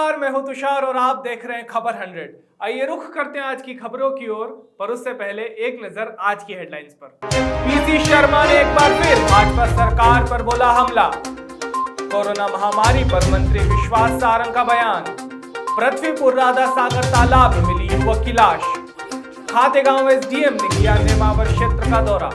नमस्कार, मैं हूं तुषार और आप देख रहे हैं खबर 100। आइए रुख करते हैं आज की खबरों की ओर, पर उससे पहले एक नजर आज की हेडलाइंस पर। पीसी शर्मा ने एक बार फिर भाजपा सरकार पर बोला हमला। कोरोना महामारी पर मंत्री विश्वास सारंग का बयान। पृथ्वीपुर राधा सागर तालाब में मिली युवक की लाश। खातेगांव एसडीएम ने किया नेमावर क्षेत्र का दौरा।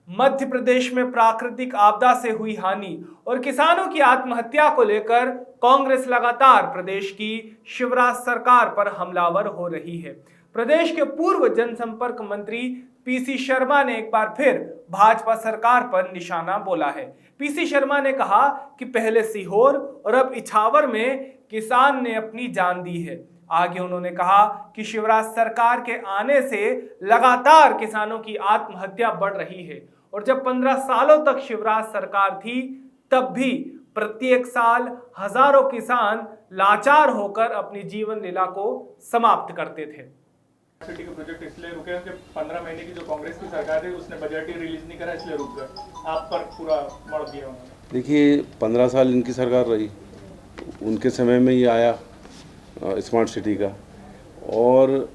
मध्य प्रदेश में प्राकृतिक आपदा से हुई हानि और किसानों की आत्महत्या को लेकर कांग्रेस लगातार प्रदेश की शिवराज सरकार पर हमलावर हो रही है। प्रदेश के पूर्व जनसंपर्क मंत्री पीसी शर्मा ने एक बार फिर भाजपा सरकार पर निशाना बोला है। पीसी शर्मा ने कहा कि पहले सीहोर और अब इछावर में किसान ने अपनी जान दी है। आगे उन्होंने कहा कि शिवराज सरकार के आने से लगातार किसानों की आत्महत्या बढ़ रही है और जब 15 सालों तक शिवराज सरकार थी तब भी प्रत्येक साल हजारों किसान लाचार होकर अपनी जीवन लीला को समाप्त करते थे। सिटी के प्रोजेक्ट इसलिए रुके कि 15 महीने की जो कांग्रेस की सरकार थी उसने बजट ही रिलीज नहीं करा, इसलिए रुक गए। आप पर पूरा मोड़ दिया उन्होंने। देखिए 15 साल इनकी सरकार रही, उनके समय में ये आया स्मार्ट सिटी का, और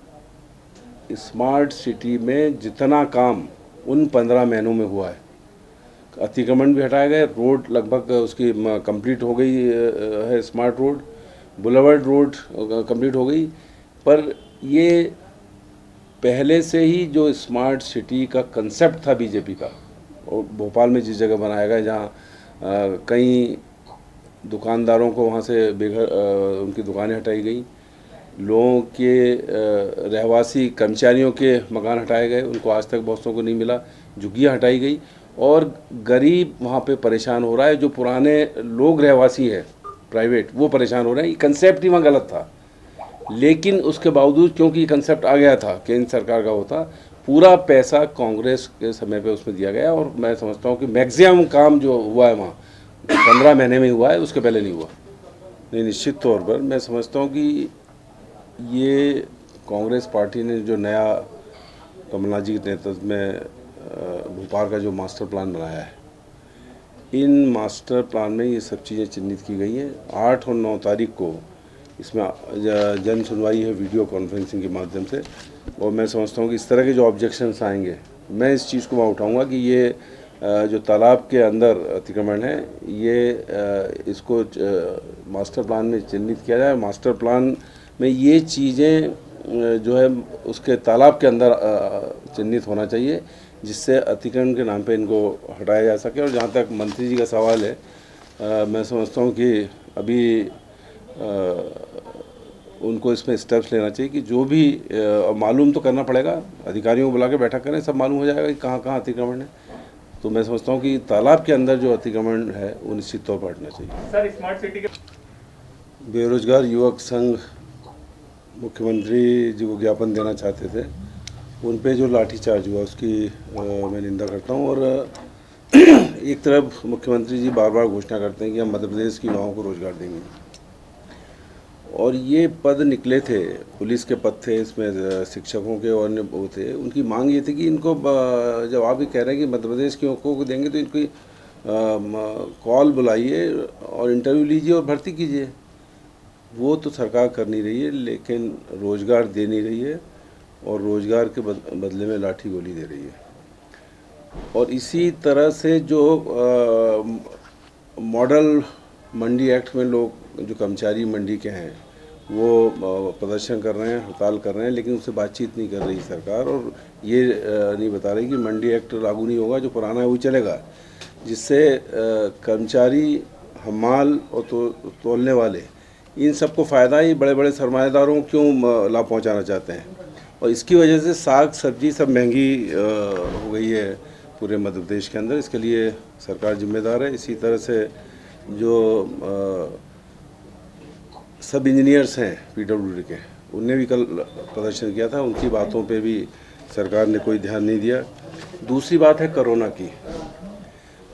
स्मार्ट सिटी में जितना काम उन 15 महीनों में हुआ है, अतिक्रमण भी हटाए गए, रोड लगभग उसकी कंप्लीट हो गई है, smart road, boulevard road complete हो गई। पर ये पहले से ही जो स्मार्ट सिटी का कंसेप्ट था बीजेपी का, और भोपाल में जिस जगह बनाया गया जहाँ कई दुकानदारों को वहाँ से बेघर उनकी दुकानें हटाई गई, लोगों के रहवासी कर्मचारियों के मकान हटाए गए, उनको आज तक बहुतों को नहीं मिला, झुग्गियाँ हटाई गई, और गरीब वहाँ पे परेशान हो रहा है। जो पुराने लोग रहवासी हैं प्राइवेट, वो परेशान हो रहे हैं। ये कंसेप्ट ही वहाँ गलत था, लेकिन उसके बावजूद क्योंकि ये कंसेप्ट आ गया था केंद्र सरकार का होता, पूरा पैसा कांग्रेस के समय पे उसमें दिया गया। और मैं समझता हूँ कि मैक्सिमम काम जो हुआ है वहाँ 15 महीने में हुआ है, उसके पहले नहीं हुआ। नहीं, निश्चित तौर पर मैं समझता हूँ कि ये कांग्रेस पार्टी ने जो नया कमलनाथ जी के नेतृत्व में भोपाल का जो मास्टर प्लान बनाया है, इन मास्टर प्लान में ये सब चीज़ें चिन्हित की गई हैं। 8 और 9 तारीख को इसमें जन सुनवाई है वीडियो कॉन्फ्रेंसिंग के माध्यम से, और मैं समझता हूँ कि इस तरह के जो ऑब्जेक्शंस आएंगे, मैं इस चीज़ को वहाँ उठाऊँगा कि ये जो तालाब के अंदर अतिक्रमण है, ये इसको मास्टर प्लान में चिन्हित किया जाए। मास्टर प्लान में ये चीज़ें जो है उसके तालाब के अंदर चिन्हित होना चाहिए, जिससे अतिक्रमण के नाम पे इनको हटाया जा सके। और जहाँ तक मंत्री जी का सवाल है, मैं समझता हूँ कि अभी उनको इसमें स्टेप्स लेना चाहिए कि जो भी मालूम तो करना पड़ेगा, अधिकारियों को बुला के बैठक करें, सब मालूम हो जाएगा कि कहाँ कहाँ अतिक्रमण है। तो मैं समझता हूँ कि तालाब के अंदर जो अतिक्रमण है वो निश्चित तौर पर हटना चाहिए। सर, स्मार्ट सिटी के बेरोजगार युवक संघ मुख्यमंत्री जी को ज्ञापन देना चाहते थे, उन पे जो लाठीचार्ज हुआ उसकी मैं निंदा करता हूँ। और एक तरफ मुख्यमंत्री जी बार बार घोषणा करते हैं कि हम मध्य प्रदेश की युवाओं को रोजगार देंगे, और ये पद निकले थे, पुलिस के पद थे, इसमें शिक्षकों के और अन्य वो थे। उनकी मांग ये थी कि इनको, जब आप भी कह रहे हैं कि मध्य प्रदेश के युवकों को देंगे, तो इनकी कॉल बुलाइए और इंटरव्यू लीजिए और भर्ती कीजिए। वो तो सरकार कर नहीं रही है, लेकिन रोज़गार दे नहीं रही है, और रोज़गार के बदले में लाठी गोली दे रही है। और इसी तरह से जो मॉडल मंडी एक्ट में लोग जो कर्मचारी मंडी के हैं वो प्रदर्शन कर रहे हैं, हड़ताल कर रहे हैं, लेकिन उससे बातचीत नहीं कर रही सरकार, और ये नहीं बता रही कि मंडी एक्ट लागू नहीं होगा, जो पुराना है वही चलेगा, जिससे कर्मचारी, हमाल और तोलने वाले, इन सबको फ़ायदा ही बड़े बड़े सरमाएदारों क्यों लाभ पहुंचाना चाहते हैं। और इसकी वजह से साग सब्जी सब महंगी हो गई है पूरे मध्य प्रदेश के अंदर। इसके लिए सरकार जिम्मेदार है। इसी तरह से जो सब इंजीनियर्स हैं पीडब्ल्यूडी के, उनने भी कल प्रदर्शन किया था, उनकी बातों पे भी सरकार ने कोई ध्यान नहीं दिया। दूसरी बात है कोरोना की।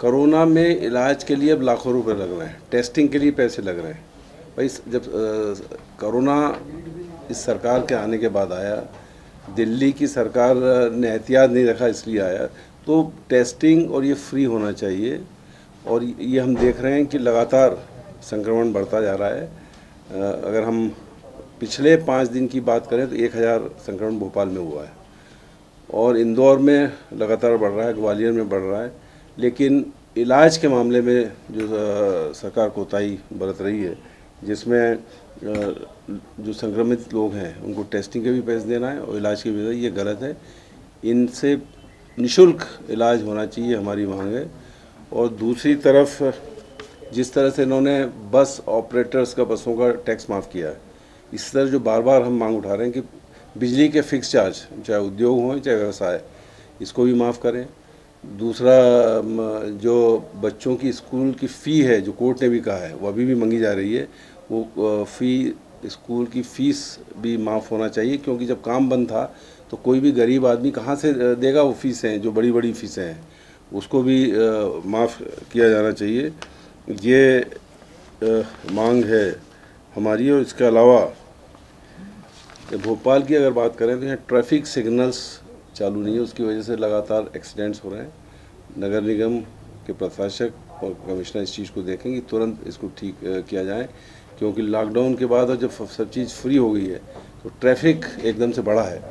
कोरोना में इलाज के लिए अब लाखों रुपए लग रहे हैं, टेस्टिंग के लिए पैसे लग रहे हैं। भाई जब कोरोना इस सरकार के आने के बाद आया, दिल्ली की सरकार ने एहतियात नहीं रखा इसलिए आया, तो टेस्टिंग और ये फ्री होना चाहिए। और ये हम देख रहे हैं कि लगातार संक्रमण बढ़ता जा रहा है। अगर हम पिछले 5 दिन की बात करें तो 1000 संक्रमण भोपाल में हुआ है और इंदौर में लगातार बढ़ रहा है, ग्वालियर में बढ़ रहा है। लेकिन इलाज के मामले में जो सरकार कोताही बरत रही है, जिसमें जो संक्रमित लोग हैं उनको टेस्टिंग के भी पैसे देना है और इलाज के भी, ये गलत है। इनसे निःशुल्क इलाज होना चाहिए, हमारी मांग है। और दूसरी तरफ जिस तरह से इन्होंने बस ऑपरेटर्स का, बसों का टैक्स माफ़ किया है, इस तरह जो बार बार हम मांग उठा रहे हैं कि बिजली के फिक्स चार्ज, चाहे उद्योग हों चाहे व्यवसाय, इसको भी माफ़ करें। दूसरा, जो बच्चों की स्कूल की फ़ी है, जो कोर्ट ने भी कहा है, वो अभी भी मंगी जा रही है, वो स्कूल की फ़ीस भी माफ़ होना चाहिए, क्योंकि जब काम बंद था तो कोई भी गरीब आदमी कहाँ से देगा वो फ़ीसें, जो बड़ी बड़ी फ़ीसें हैं, उसको भी माफ़ किया जाना चाहिए। ये मांग है हमारी। और इसके अलावा भोपाल की अगर बात करें तो यहाँ ट्रैफिक सिग्नल्स चालू नहीं है, उसकी वजह से लगातार एक्सीडेंट्स हो रहे हैं। नगर निगम के प्रशासक और कमिश्नर इस चीज़ को देखेंगे, तुरंत इसको ठीक किया जाए, क्योंकि लॉकडाउन के बाद और जब सब चीज़ फ्री हो गई है तो ट्रैफिक एकदम से बढ़ा है,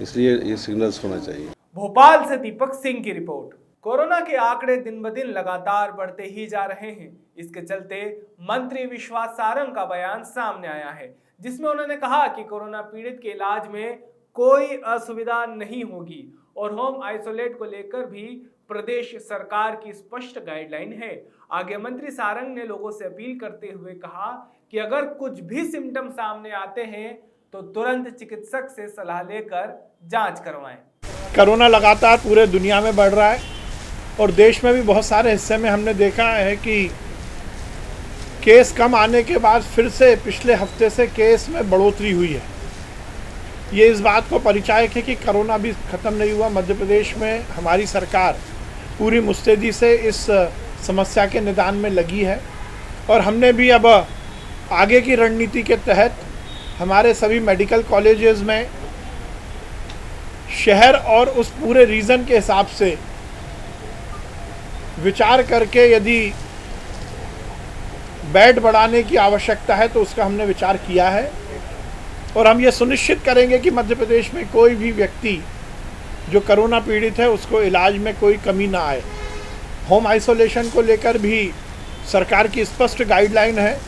इसलिए ये सिग्नल्स होना चाहिए। भोपाल से दीपक सिंह की रिपोर्ट। कोरोना के आंकड़े दिन ब दिन लगातार बढ़ते ही जा रहे हैं। इसके चलते मंत्री विश्वास सारंग का बयान सामने आया है, जिसमें उन्होंने कहा कि कोरोना पीड़ित के इलाज में कोई असुविधा नहीं होगी और होम आइसोलेट को लेकर भी प्रदेश सरकार की स्पष्ट गाइडलाइन है। आगे मंत्री सारंग ने लोगों से अपील करते हुए कहा कि अगर कुछ भी सिम्टम सामने आते हैं तो तुरंत चिकित्सक से सलाह लेकर जांच करवाएं। कोरोना लगातार पूरे दुनिया में बढ़ रहा है और देश में भी बहुत सारे हिस्से में हमने देखा है कि केस कम आने के बाद फिर से पिछले हफ्ते से केस में बढ़ोतरी हुई है। ये इस बात को परिचायक है कि कोरोना भी ख़त्म नहीं हुआ। मध्य प्रदेश में हमारी सरकार पूरी मुस्तैदी से इस समस्या के निदान में लगी है और हमने भी अब आगे की रणनीति के तहत हमारे सभी मेडिकल कॉलेजेस में शहर और उस पूरे रीजन के हिसाब से विचार करके यदि बेड बढ़ाने की आवश्यकता है तो उसका हमने विचार किया है और हम ये सुनिश्चित करेंगे कि मध्य प्रदेश में कोई भी व्यक्ति जो कोरोना पीड़ित है उसको इलाज में कोई कमी ना आए। होम आइसोलेशन को लेकर भी सरकार की स्पष्ट गाइडलाइन है।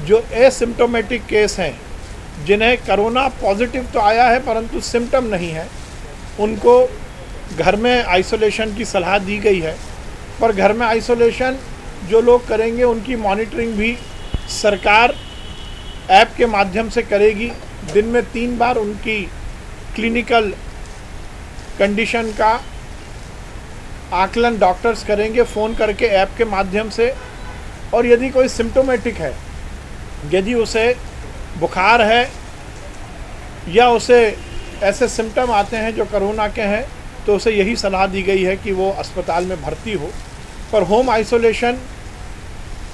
जो एसिम्टोमेटिक केस हैं, जिन्हें कोरोना पॉजिटिव तो आया है परंतु सिम्टम नहीं है, उनको घर में आइसोलेशन की सलाह दी गई है। पर घर में आइसोलेशन जो लोग करेंगे उनकी मॉनिटरिंग भी सरकार ऐप के माध्यम से करेगी। दिन में 3 बार उनकी क्लिनिकल कंडीशन का आकलन डॉक्टर्स करेंगे फ़ोन करके ऐप के माध्यम से। और यदि कोई सिम्टोमेटिक है, यदि उसे बुखार है या उसे ऐसे सिम्टम आते हैं जो कोरोना के हैं, तो उसे यही सलाह दी गई है कि वो अस्पताल में भर्ती हो। पर होम आइसोलेशन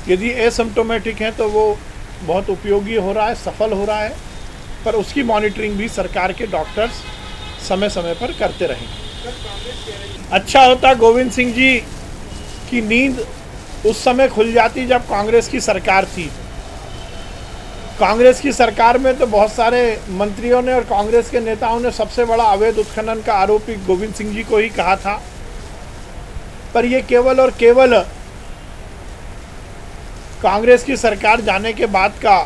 यदि एसिम्टोमेटिक है तो वो बहुत उपयोगी हो रहा है, सफल हो रहा है, पर उसकी मॉनिटरिंग भी सरकार के डॉक्टर्स समय समय पर करते रहेंगे। अच्छा होता गोविंद सिंह जी की नींद उस समय खुल जाती जब कांग्रेस की सरकार थी। कांग्रेस की सरकार में तो बहुत सारे मंत्रियों ने और कांग्रेस के नेताओं ने सबसे बड़ा अवैध उत्खनन का आरोपी गोविंद सिंह जी को ही कहा था। पर ये केवल और केवल कांग्रेस की सरकार जाने के बाद का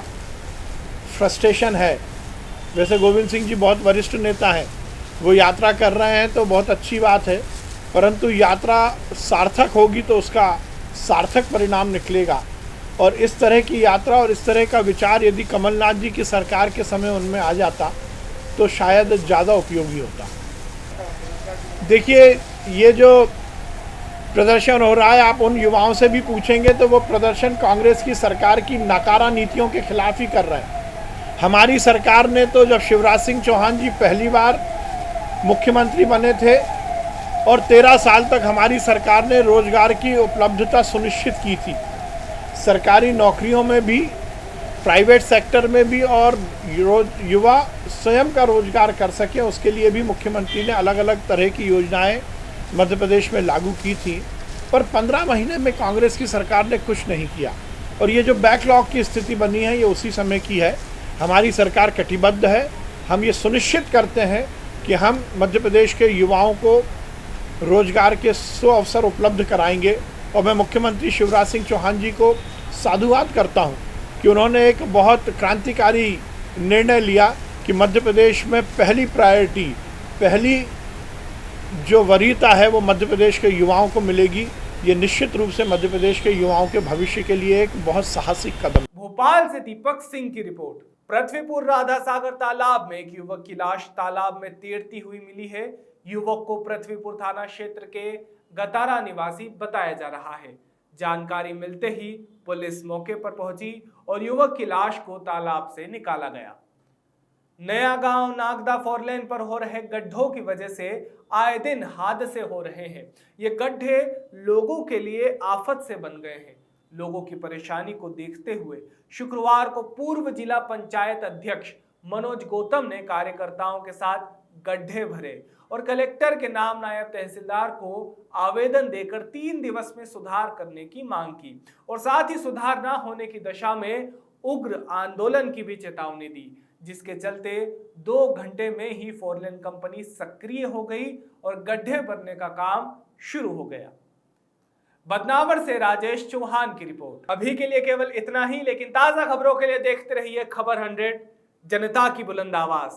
फ्रस्ट्रेशन है। वैसे गोविंद सिंह जी बहुत वरिष्ठ नेता हैं, वो यात्रा कर रहे हैं तो बहुत अच्छी बात है, परंतु यात्रा सार्थक होगी तो उसका सार्थक परिणाम निकलेगा। और इस तरह की यात्रा और इस तरह का विचार यदि कमलनाथ जी की सरकार के समय उनमें आ जाता तो शायद ज़्यादा उपयोगी होता। देखिए, ये जो प्रदर्शन हो रहा है, आप उन युवाओं से भी पूछेंगे तो वो प्रदर्शन कांग्रेस की सरकार की नाकारा नीतियों के खिलाफ ही कर रहे हैं। हमारी सरकार ने तो जब शिवराज सिंह चौहान जी पहली बार मुख्यमंत्री बने थे और 13 साल तक हमारी सरकार ने रोजगार की उपलब्धता सुनिश्चित की थी। सरकारी नौकरियों में भी, प्राइवेट सेक्टर में भी, और युवा स्वयं का रोजगार कर सकें उसके लिए भी मुख्यमंत्री ने अलग अलग तरह की योजनाएं मध्य प्रदेश में लागू की थी। पर 15 महीने में कांग्रेस की सरकार ने कुछ नहीं किया और ये जो बैकलॉग की स्थिति बनी है ये उसी समय की है। हमारी सरकार कटिबद्ध है। हम ये सुनिश्चित करते हैं कि हम मध्य प्रदेश के युवाओं को रोजगार के 100 अवसर उपलब्ध कराएंगे। और मैं मुख्यमंत्री शिवराज सिंह चौहान जी को साधुवाद करता हूं कि उन्होंने एक बहुत क्रांतिकारी निर्णय लिया कि मध्य प्रदेश में पहली प्रायोरिटी, पहली जो वरीयता है वो मध्य प्रदेश के युवाओं को मिलेगी। ये निश्चित रूप से मध्य प्रदेश के युवाओं के भविष्य के लिए एक बहुत साहसिक कदम। भोपाल से दीपक सिंह की रिपोर्ट। पृथ्वीपुर राधा सागर तालाब में एक युवक की लाश तालाब में तैरती हुई मिली है। युवक को पृथ्वीपुर थाना क्षेत्र के गतारा निवासी बताया जा रहा है। जानकारी मिलते ही पुलिस मौके पर पहुंची और युवक की लाश को तालाब से निकाला गया। नया गांव नागदा फोरलेन पर हो रहे गड्ढों की वजह से आए दिन हादसे हो रहे हैं। ये गड्ढे लोगों के लिए आफत से बन गए हैं। लोगों की परेशानी को देखते हुए शुक्रवार को पूर्व जिला पंचायत अध्यक्ष मनोज गौतम ने कार्यकर्ताओं के साथ गड्ढे भरे और कलेक्टर के नाम नायब तहसीलदार को आवेदन देकर 3 दिवस में सुधार करने की मांग की और साथ ही सुधार न होने की दशा में उग्र आंदोलन की भी चेतावनी दी, जिसके चलते 2 घंटे में ही फोरलेन कंपनी सक्रिय हो गई और गड्ढे भरने का काम शुरू हो गया। बदनावर से राजेश चौहान की रिपोर्ट। अभी के लिए केवल इतना ही, लेकिन ताजा खबरों के लिए देखते रहिए खबर 100, जनता की बुलंद आवाज।